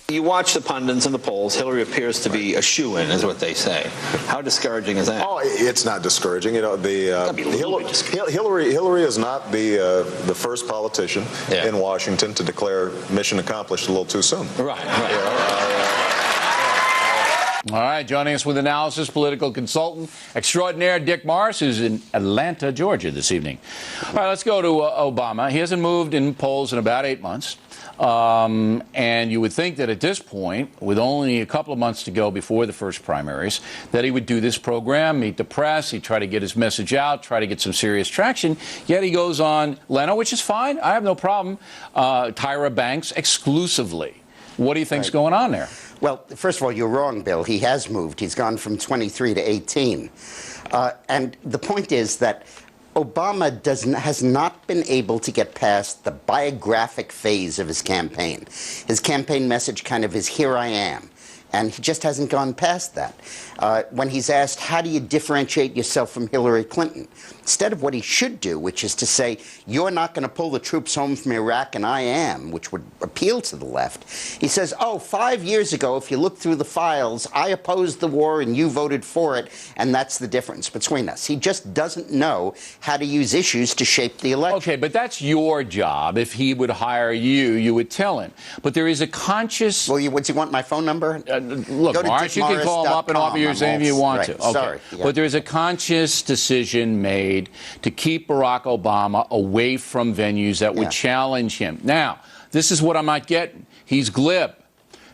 You watch the pundits and the polls. Hillary appears to be a shoo-in, is what they say. How discouraging is that? Oh, it's not discouraging. You know, Hillary is not the first politician in Washington to declare mission accomplished a little too soon. Right. All right, joining us with analysis, political consultant extraordinaire Dick Morris, who's in Atlanta, Georgia this evening. All right, let's go to Obama. He hasn't moved in polls in about 8 months. And you would think that at this point, with only a couple of months to go before the first primaries, that he would do this program, meet the press, he'd try to get his message out, try to get some serious traction. Yet he goes on Leno, which is fine. I have no problem. Tyra Banks exclusively. What do you think's going on there? Well, first of all, you're wrong, Bill. He has moved. He's gone from 23 to 18. And the point is that Obama has not been able to get past the biographic phase of his campaign. His campaign message kind of is, here I am. And he just hasn't gone past that. When he's asked, how do you differentiate yourself from Hillary Clinton? Instead of what he should do, which is to say, you're not going to pull the troops home from Iraq and I am, which would appeal to the left, he says, oh, 5 years ago, if you look through the files, I opposed the war and you voted for it, and that's the difference between us. He just doesn't know how to use issues to shape the election. Okay, but that's your job. If he would hire you, you would tell him. But there is a conscious... Well, would you want my phone number? Look, Morris, you can call him up and offer your saying if you want to. Okay. Sorry. Yeah. But there's a conscious decision made to keep Barack Obama away from venues that would challenge him. Now, this is what I'm not getting. He's glib.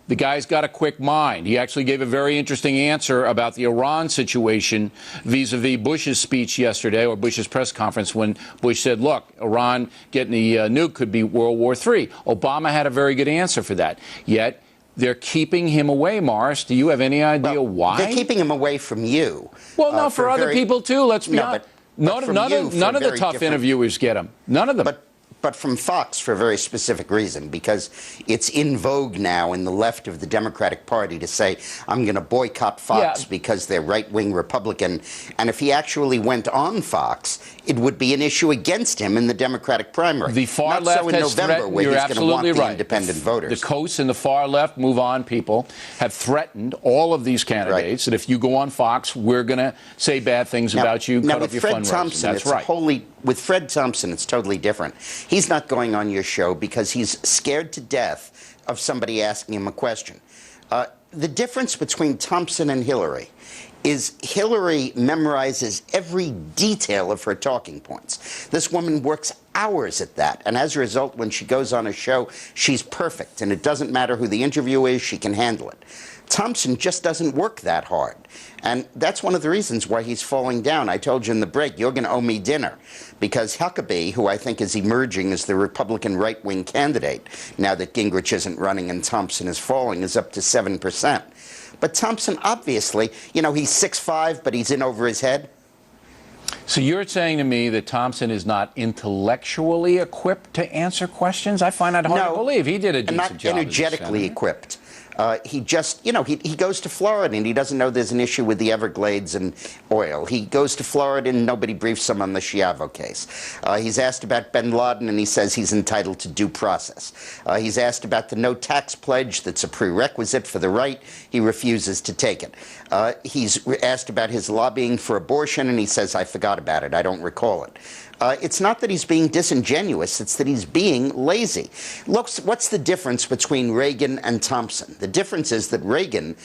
The guy's got a quick mind. He actually gave a very interesting answer about the Iran situation vis-a-vis Bush's speech yesterday, or Bush's press conference, when Bush said, look, Iran getting the nuke could be World War III. Obama had a very good answer for that. Yet, they're keeping him away, Morris. Do you have any idea why? They're keeping him away from you. Well, no, for other people, too. Let's be honest. None of the tough interviewers get him. None of them. But from Fox for a very specific reason, because it's in vogue now in the left of the Democratic Party to say, I'm going to boycott Fox because they're right-wing Republican. And if he actually went on Fox, it would be an issue against him in the Democratic primary. The far left so in has November, where you're he's going to want absolutely the independent voters. The coasts and the far left, move on people, have threatened all of these candidates that if you go on Fox, we're going to say bad things about you, cut off your fundraising. That's right. With Fred Thompson, it's totally different. He's not going on your show because he's scared to death of somebody asking him a question. The difference between Thompson and Hillary is Hillary memorizes every detail of her talking points. This woman works hours at that, and as a result, when she goes on a show, she's perfect, and it doesn't matter who the interview is, she can handle it. Thompson just doesn't work that hard. And that's one of the reasons why he's falling down. I told you in the break, you're going to owe me dinner. Because Huckabee, who I think is emerging as the Republican right-wing candidate, now that Gingrich isn't running and Thompson is falling, is up to 7%. But Thompson, obviously, you know, he's 6'5", but he's in over his head. So you're saying to me that Thompson is not intellectually equipped to answer questions? I find that hard to believe. He did a decent job. Not energetically equipped. He just, you know, he goes to Florida and he doesn't know there's an issue with the Everglades and oil. He goes to Florida and nobody briefs him on the Schiavo case. He's asked about bin Laden and he says he's entitled to due process. He's asked about the no tax pledge that's a prerequisite for the right. He refuses to take it. He's asked about his lobbying for abortion and he says, I forgot about it. I don't recall it. It's not that he's being disingenuous, it's that he's being lazy. Look, what's the difference between Reagan and Thompson? The difference is that Reagan,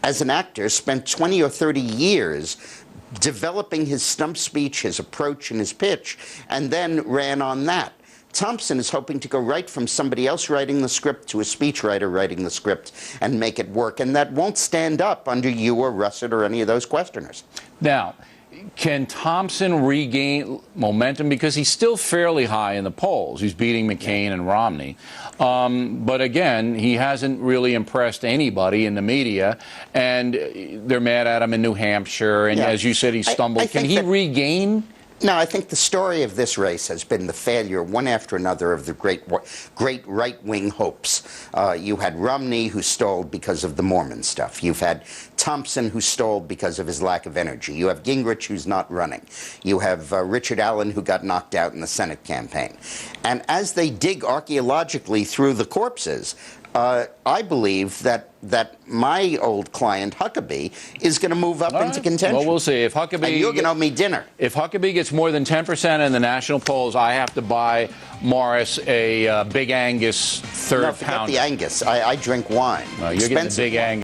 as an actor, spent 20 or 30 years developing his stump speech, his approach, and his pitch, and then ran on that. Thompson is hoping to go right from somebody else writing the script to a speechwriter writing the script and make it work, and that won't stand up under you or Russert or any of those questioners. Now, can Thompson regain momentum? Because he's still fairly high in the polls. He's beating McCain and Romney. But again, he hasn't really impressed anybody in the media, and they're mad at him in New Hampshire. And as you said, he stumbled. Can he regain? No, I think the story of this race has been the failure, one after another, of the great right-wing hopes. You had Romney, who stalled because of the Mormon stuff. You've had Thompson, who stalled because of his lack of energy. You have Gingrich, who's not running. You have Richard Allen, who got knocked out in the Senate campaign. And as they dig archaeologically through the corpses, I believe that my old client Huckabee is going to move up into contention. Well, we'll see. If Huckabee, and you're going to owe me dinner. If Huckabee gets more than 10% in the national polls, I have to buy Morris a Big Angus third No, forget pounder. the Angus. I drink wine. No, you're getting the Expensive Big wine. Angus.